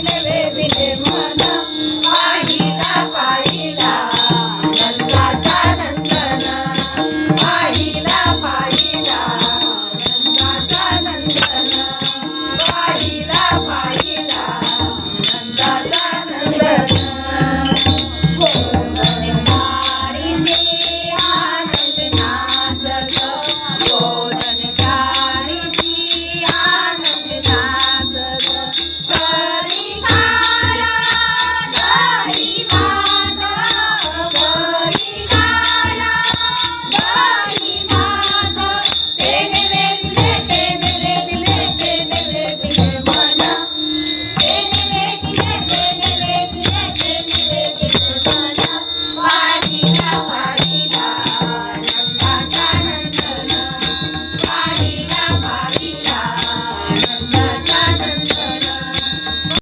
नवे दिले मन पाहिला पाहिला नंदाचा नंदन पाहिला पाहिला नंदाचा नंदन पाहिला पाहिला नंदाचा नंदन गोंधळ काळीने आनंद नाचत गोंधळ काळीची आनंद नाचत करी